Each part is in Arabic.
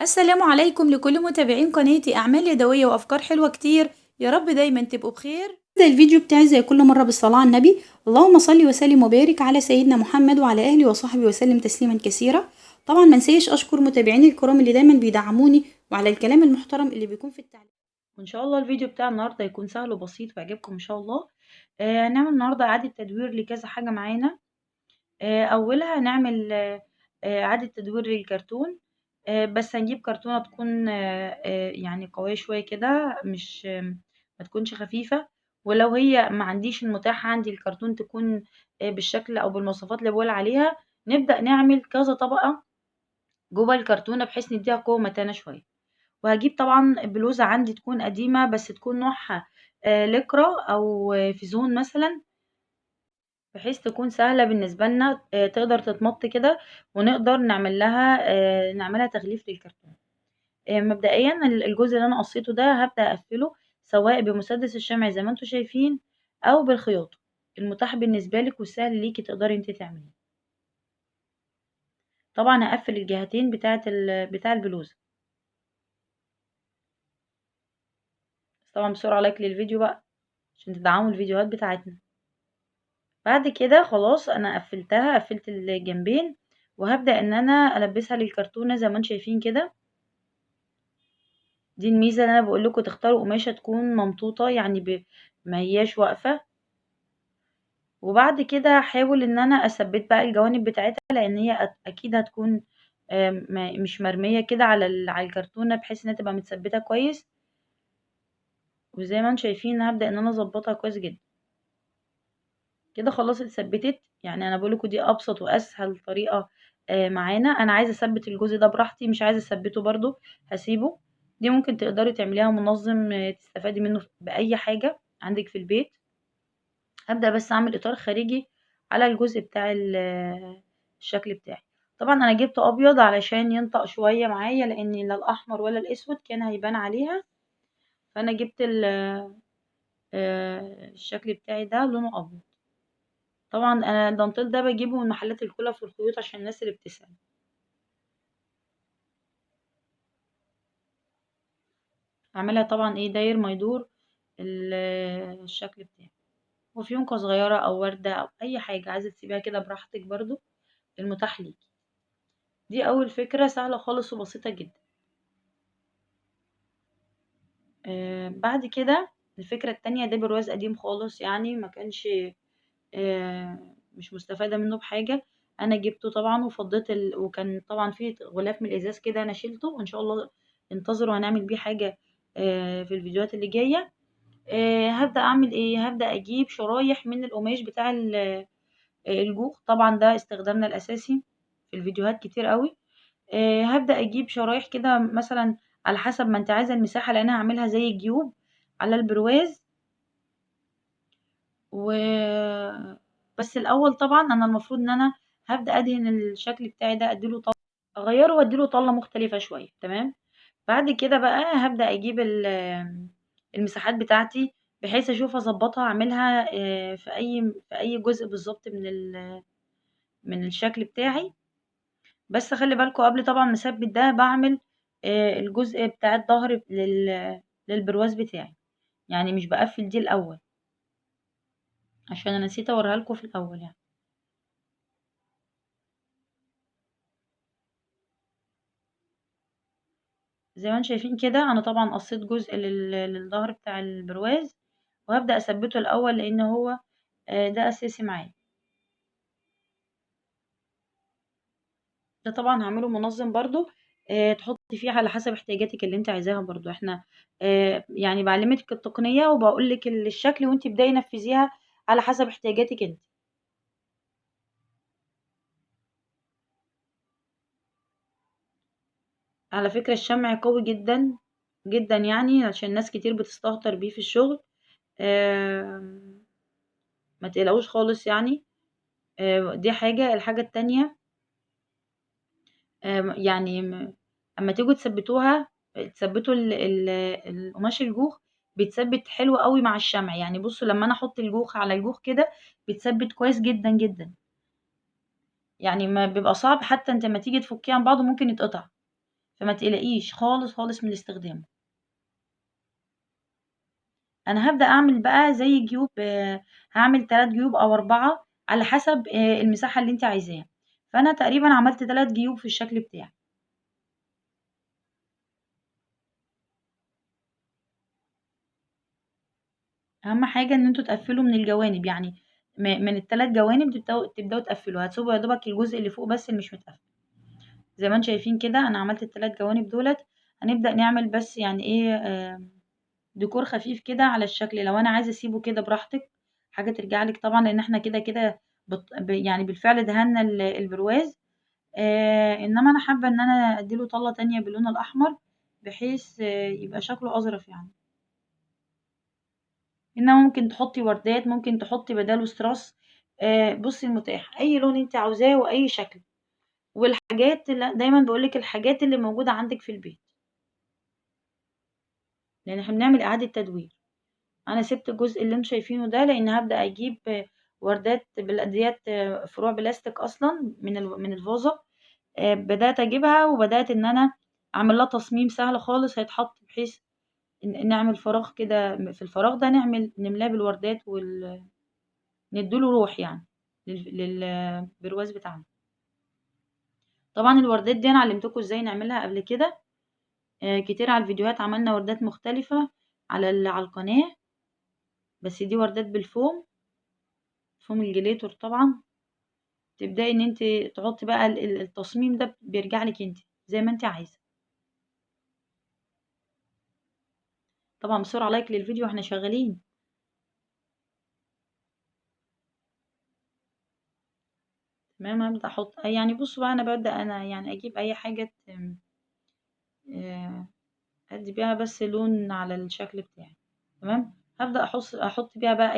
السلام عليكم لكل متابعين قناتي أعمال يدوية وأفكار حلوة كتير. يا رب دايما تبقوا بخير. بدأ الفيديو بتاعي زي كل مرة بالصلاة على النبي. اللهم صل وسلم وبارك على سيدنا محمد وعلى أهله وصحبه وسلم تسليما كثيرا. طبعا منسيش أشكر متابعيني الكرام اللي دايما بيدعموني وعلى الكلام المحترم اللي بيكون في التعليق. وإن شاء الله الفيديو بتاع النهاردة يكون سهل وبسيط ويعجبكم إن شاء الله. هنعمل النهاردة إعادة تدوير لكذا حاجة معانا. أولها هنعمل إعادة تدوير للكرتون. بس هنجيب كرتونة تكون يعني قوية شوية كده، مش ما تكونش خفيفة. ولو هي ما عنديش المتاح عندي الكرتون تكون بالشكل أو بالمواصفات اللي باقول عليها، نبدأ نعمل كذا طبقة جوه الكرتونة بحيث نديها قوة متانة شوية. وهاجيب طبعًا بلوزة عندي تكون قديمة بس تكون نوعها ليكرا أو فيزون مثلًا، بحيث تكون سهلة بالنسبة لنا، تقدر تتمَط كده ونقدر نعملها تغليف للكرتون. مبدئيًا الجزء اللي أنا قصيته ده هابدأ أقفّله سواء بمسدس الشمع زي ما أنتم شايفين أو بالخياطة، المتاح بالنسبة لِك والسهل ليكِ تقدري أنتِ تعمليه. طبعًا هاقفّل الجهتين بتاع البلوزة. بس طبعًا بسرعة لايك للفيديو بقى عشان تدعموا الفيديوهات بتاعتنا. بعد كده خلاص أنا قفّلتها، قفّلت الجنبين وهابدأ إن أنا ألبّسها للكرتونة زي ما أنتم شايفين كده. دي الميزة اللي أنا باقول لكم تختاروا قماشة تكون ممطوطة، يعني ما هياش واقفة. وبعد كده هاحاول إن أنا أثبّت بقى الجوانب بتاعتها، لإن هي أكيد هتكون مش مرمية كده على الكرتونة بحيث إنها تبقى متثبّتة كويس. وزي ما أنتم شايفين هابدأ إن أنا أضبّطها كويس جدًا. كده خلاص اتثبّتت، يعني أنا باقول لكم دي أبسط وأسهل طريقة معانا. أنا عايزة أثبّت الجزء ده براحتي، مش عايزة أثبّته برضه هاسيبه. دي ممكن تقدري تعمليها منظّم تستفادي منه بأي حاجة عندِك في البيت. هابدأ بس أعمل إطار خارجي على الجزء بتاع الشكل بتاعي. طبعًا أنا جِبت أبيض علشان ينطق شوية معايا، لإن لا الأحمر ولا الأسود كان هيبان عليها. فأنا جِبت الشكل بتاعي ده لونه أبيض. طبعًا أنا الدانتيل ده باجيبه من محلات الخُلَف والخيوط عشان الناس اللي بتسأل. هاعملها طبعًا إيه داير ما يدور ال الشكل بتاعي. وفيونكة صغيرة أو وردة أو أي حاجة عايزة تسيبيها كده براحتك برضه، المتاح ليكِ. دي أول فكرة سهلة خالص وبسيطة جدًا. بعد كده الفكرة التانية ده برواز قديم خالص يعني ما كانش مش مستفادة منه بحاجة. أنا جِبته طبعًا وفضّيت وكان طبعًا في غلاف من الإزاز كده أنا شيلته، وإن شاء الله انتظروا هنعمل بيه حاجة في الفيديوهات اللي جاية. هابدأ أعمل إيه، هابدأ أجيب شرايح من القماش بتاع الجوخ، طبعًا ده استخدامنا الأساسي في الفيديوهات كتير أوي. هابدأ أجيب شرايح كده مثلًا على حسب ما أنتِ عايزة المساحة، لإن أنا هاعملها زي جيوب على البرواز. و بس الأول طبعًا أنا المفروض إن أنا هابدأ أدهن الشكل بتاعي ده أغيّره وأدّي له طَلّة مختلفة شوية، تمام. بعد كده بقى هابدأ أجيب المساحات بتاعتي بحيث أشوف أضبّطها أعملها في أي جزء بالضبط من الشكل بتاعي. بس خلّي بالكم قبل طبعًا ما أثبّت ده باعمل الجزء بتاع الضهر للبرواز بتاعي، يعني مش باقفّل دي الأول، عشان أنا نسيت أورّيها لكم في الأول يعني. زي ما أنتم شايفين كده أنا طبعًا قصّيت جزء للضهر بتاع البرواز، وهابدأ أثبّته الأول لإن هو ده أساسي معايا. ده طبعًا هاعمله منظّم برضه، تحطّي فيه على حسب احتياجاتِك اللي أنتِ عايزاها برضه. إحنا يعني باعلّمِك التقنية وباقول لِك الشكل وأنتِ ابدئي نفّذيها على حسب احتياجاتِك أنتِ. على فكرة الشمع قوي جدًا، جدًا يعني عشان ناس كتير بتستهتر بيه في الشغل. آمم ما تقلقوش خالص يعني. دي حاجة. الحاجة التانية يعني أمّا تيجوا تثبّتوها تثبّتوا القماش الجوخ بيتثبّت حلو أوي مع الشمع. يعني بُصّوا لمّا أنا أحُط الجوخ على الجوخ كده بيتثبّت كويس جدًا، جدًا. يعني ما بيبقى صعب حتى أنتِ أمّا تيجي تفُكّيه عن بعضه ممكن يتقطع. فما تقلقيش خالص خالص من استخدامه. انا هبدأ اعمل بقى زي جيوب، هعمل 3 جيوب او 4 على حسب المساحة اللي انت عايزاها. فانا تقريبا عملت 3 جيوب في الشكل بتاعي. اهم حاجة ان انتوا تقفلوا من الجوانب، يعني من الثلاث جوانب تبدأوا تقفلوا، هتسيبوا يا دوبك الجزء اللي فوق بس اللي مش متقفل. زي ما انتم شايفين كده انا عملت الثلاث جوانب دولت. هنبدأ نعمل بس يعني ايه، ديكور خفيف كده على الشكل. لو انا عايزة اسيبه كده براحتك، حاجة ترجع لك طبعا، لان احنا كده كده يعني بالفعل دهنا البرواز. انما انا حابة ان انا اديله طلة تانية باللون الاحمر، بحيث يبقى شكله اظرف يعني. انما ممكن تحطي وردات، ممكن تحطي بداله ستراس. بصي المتاح اي لون انت عاوزاه واي شكل. والحاجات اللي دايما بقولك الحاجات اللي موجودة عندك في البيت، لان احنا بنعمل اعادة تدوير. انا سبت الجزء اللي انتوا شايفينه ده لان هبدأ اجيب وردات ديت فروع بلاستيك اصلا من الفازة. بدأت اجيبها وبدأت ان انا اعمل لها تصميم سهل خالص هيتحط، بحيث نعمل فراغ كده، في الفراغ ده نملاه بالوردات نديله روح يعني للبرواز بتاعنا. طبعا الوردات دي انا علمتكم ازاي نعملها قبل كده كتير على الفيديوهات. عملنا وردات مختلفة على القناة، بس دي وردات بالفوم، فوم الجليتر طبعا. تبدأي ان انت تحطي بقى التصميم ده بيرجع لك انت زي ما انت عايزة. طبعا بسرعة لايك للفيديو واحنا شغالين. تمام، هبدأ احط يعني. بصوا بقى انا ببدأ انا يعني اجيب اي حاجة آه، ادي بيها بس لون على الشكل بتاعي. تمام، هبدأ احط بيها بقى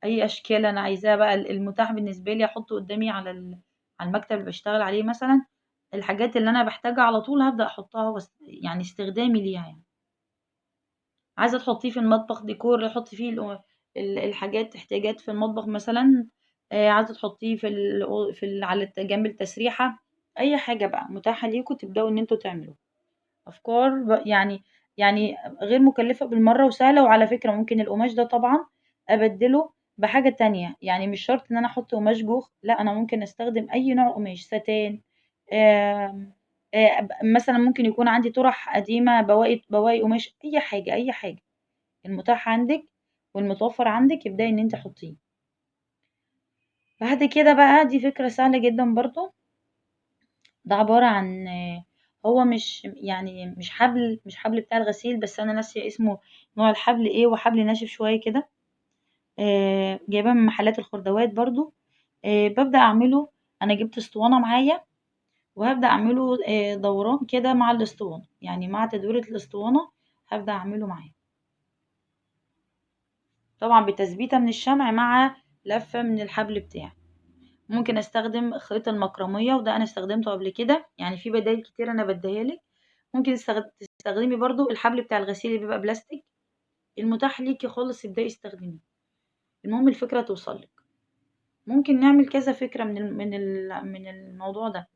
اي اشكال انا عايزاها بقى. المتاح بالنسبة لي احطه قدامي على المكتب اللي بشتغل عليه مثلا. الحاجات اللي انا بحتاجها على طول هبدأ احطها، يعني استخدامي ليها يعني. عايزة تحطيه في المطبخ ديكور، حطي فيه الحاجات احتياجات في المطبخ مثلا. عايزة تحطيه على جنب التسريحة. اي حاجة بقى متاحة ليكم تبدأوا ان انتوا تعملوا افكار يعني غير مكلفة بالمرة وسهلة. وعلى فكرة ممكن القماش ده طبعا ابدله بحاجة تانية، يعني مش شرط ان انا احط قماش جوخ، لا انا ممكن استخدم اي نوع قماش، ستان. آم، مثلا ممكن يكون عندي طرح قديمة، بواقي قماش، اي حاجة اي حاجة المتاح عندك والمتوفر عندك ابدأي ان انت حطيه. بعد كده بقى دي فكرة سهلة جدا برضو. ده عبارة عن هو مش يعني مش حبل بتاع الغسيل، بس انا ناسية اسمه، نوع الحبل ايه، وحبل ناشف شوية كده. جايباه من محلات الخردوات برضو. ببدأ اعمله. انا جبت اسطوانة معايا، وهبدأ اعمله دوران كده مع الاسطوانة، يعني مع تدويرة الاسطوانة هبدأ اعمله معاه. طبعا بتثبيتة من الشمع مع لفة من الحبل بتاعي. ممكن استخدم خيط المكرمية، وده انا استخدمته قبل كده، يعني في بدائل كتير انا بديها لك. ممكن تستخدمي برضو الحبل بتاع الغسيل اللي بيبقى بلاستيك، المتاح ليكي خالص ابدأي استخدميه. المهم الفكرة توصل لك. ممكن نعمل كذا فكرة من الموضوع ده.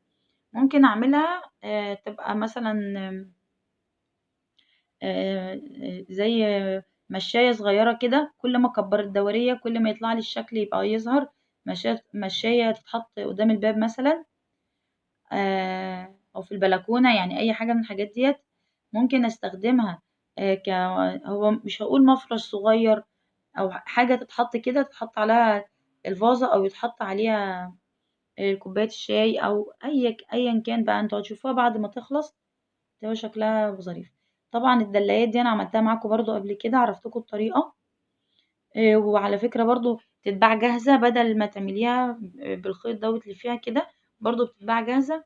ممكن اعملها تبقى مثلا زي مشاية صغيرة كده، كل ما اكبر الدورية كل ما يطلع لي الشكل يبقى يظهر. مشاية تتحط قدام الباب مثلا، او في البلكونة، يعني اي حاجة من الحاجات ديت ممكن استخدمها. هو مش هقول مفرش صغير، او حاجة تتحط كده، تتحط عليها الفازة او يتحط عليها كوباية الشاي، او ايا كان بقى انتوا هتشوفوها بعد ما تخلص تبقى شكلها ظريف. طبعا الدلايات دي انا عملتها معاكم برضو قبل كده، عرفتكم الطريقة. وعلى فكرة برضو تتباع جاهزة، بدل ما تعمليها بالخيط دوت اللي فيها كده، برضو بتتباع جاهزة.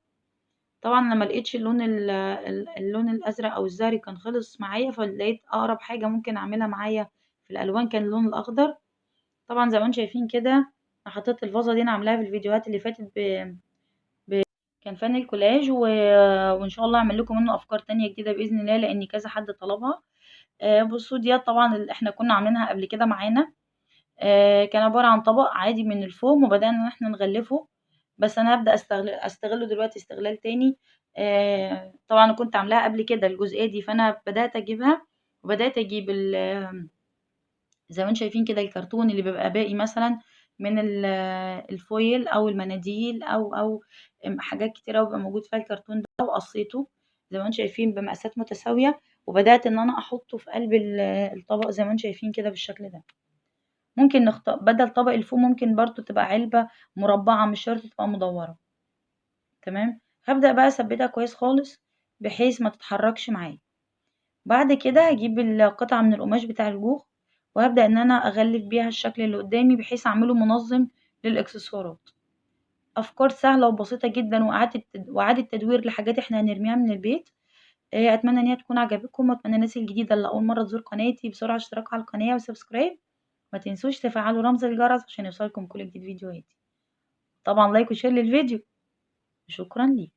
طبعا لما لقيتش اللون الازرق او الزهري كان خلص معايا، فلقيت اقرب حاجة ممكن اعملها معايا في الالوان كان اللون الاخضر. طبعا زي ما انتم شايفين كده، انا حطيت الفازة دي انا عاملاها في الفيديوهات اللي فاتت كان فن الكولاج وان شاء الله اعمل لكم منه افكار تانية جديدة باذن الله، لان كذا حد طلبها. بصوا ديت طبعا اللي احنا كنا عاملينها قبل كده معانا. كان عبارة عن طبق عادي من الفوم، وبدأنا ان احنا نغلفه. بس انا هبدأ استغله دلوقتي استغلال تاني. طبعا كنت عاملاها قبل كده الجزئية دي، فانا بدأت اجيبها وبدأت اجيب زي ما انتم شايفين كده الكرتون اللي بيبقى باقي مثلا من الفويل او المناديل او حاجات كتيرة أوي بيبقى موجود فيها الكرتون ده، وقصيته زي ما انتم شايفين بمقاسات متساوية، وبدأت ان انا احطه في قلب الطبق زي ما انتم شايفين كده بالشكل ده. ممكن نختار بدل طبق الفوم ممكن برضو تبقى علبة مربعة، مش شرط تبقى مدورة. تمام. هبدأ بقى اثبتها كويس خالص بحيث ما تتحركش معايا. بعد كده هجيب القطعة من القماش بتاع الجوخ، وهبدأ ان انا اغلف بيها الشكل اللي قدامي بحيث اعمله منظم للاكسسوارات. افكار سهلة وبسيطة جدا، وإعادة تدوير لحاجات احنا هنرميها من البيت. اتمنى ان هي تكون عجبتكم، واتمنى الناس الجديدة اللي اول مرة تزور قناتي بسرعة اشتراك على القناة وسبسكرايب. ما تنسوش تفعلوا رمز الجرس عشان يوصلكم كل جديد فيديوهاتي. طبعا لايك وشير للفيديو. شكرا ليك.